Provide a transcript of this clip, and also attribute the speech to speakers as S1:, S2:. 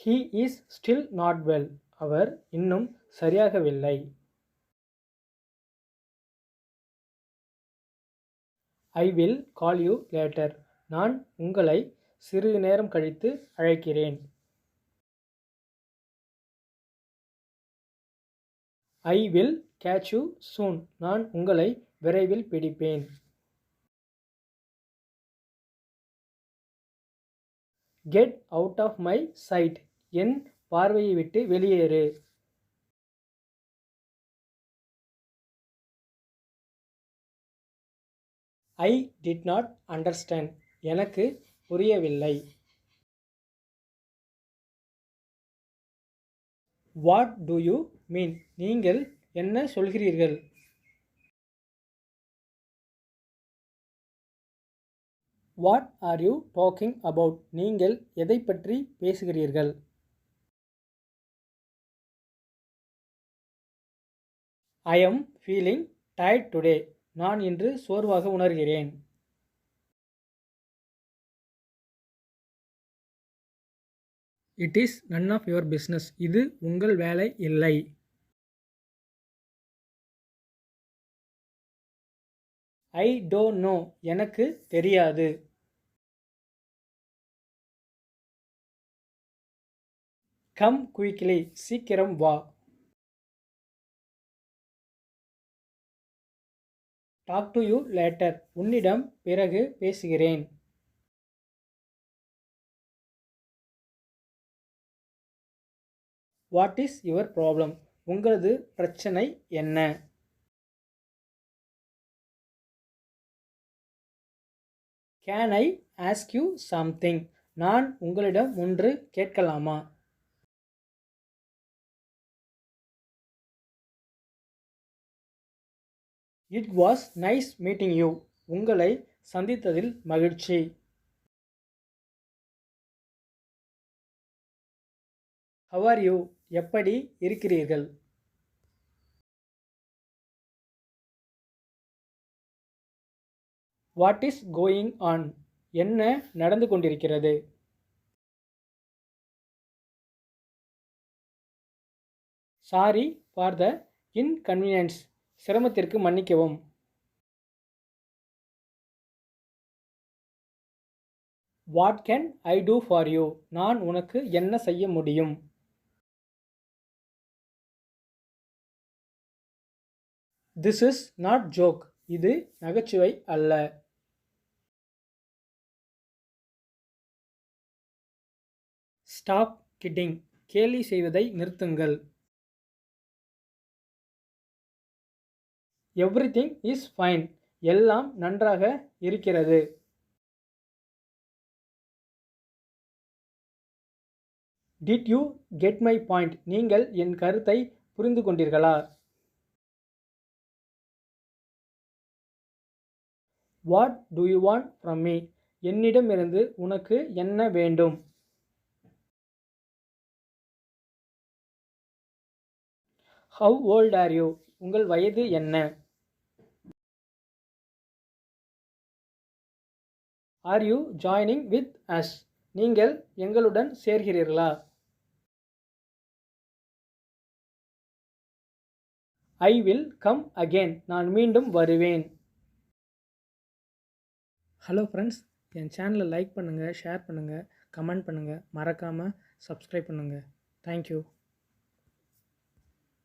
S1: He is still not well. அவர் இன்னும் சரியாகவில்லை. I will call you later. நான் உங்களை சிறிது நேரம் கழித்து அழைக்கிறேன். I will catch you soon. நான் உங்களை விரைவில் பிடிப்பேன். Get out of my sight. என் பார்வையை விட்டு வெளியேறு. I did not understand. எனக்கு புரியவில்லை. What do you mean? நீங்கள் என்ன சொல்கிறீர்கள்? What are you talking about? நீங்கள் எதை பற்றி பேசுகிறீர்கள்? I am feeling tired today. நான் இன்று சோர்வாக உணர்கிறேன். It is none of your business. இது உங்கள் வேலை இல்லை. I don't know. எனக்கு தெரியாது. Come quickly. சீக்கிரம் வா. Talk to you later. உன்னிடம் பிறகு பேசுகிறேன். What is your problem? உங்களது பிரச்சனை என்ன? Can I ask you something? நான் உங்களிடம் ஒன்று கேட்கலாமா? It was nice meeting you. உங்களை சந்தித்ததில் மகிழ்ச்சி. How are you? எப்படி இருக்கிறீர்கள்? What is going on? என்ன நடந்து கொண்டிருக்கிறது? Sorry for the inconvenience. சிரமத்திற்கு மன்னிக்கவும். What can I do for you? நான் உனக்கு என்ன செய்ய முடியும்? This is not joke. இது நகைச்சுவை அல்ல. Stop kidding. கேலி செய்வதை நிறுத்துங்கள். Everything is fine. எல்லாம் நன்றாக இருக்கிறது. Did you get my point? நீங்கள் என் கருத்தை புரிந்து கொண்டீர்களா? What do you want from me? என்னிடமிருந்து உனக்கு என்ன வேண்டும்? How old are you? உங்கள் வயது என்ன? Are you joining with us? நீங்கள் எங்களுடன் சேர்கிறீர்களா? I will come again. நான் மீண்டும் வருவேன். ஹலோ ஃப்ரெண்ட்ஸ், என் சேனலை லைக் பண்ணுங்கள், ஷேர் பண்ணுங்கள், கமெண்ட் பண்ணுங்கள், மறக்காமல் சப்ஸ்கிரைப் பண்ணுங்கள். தேங்க்யூ.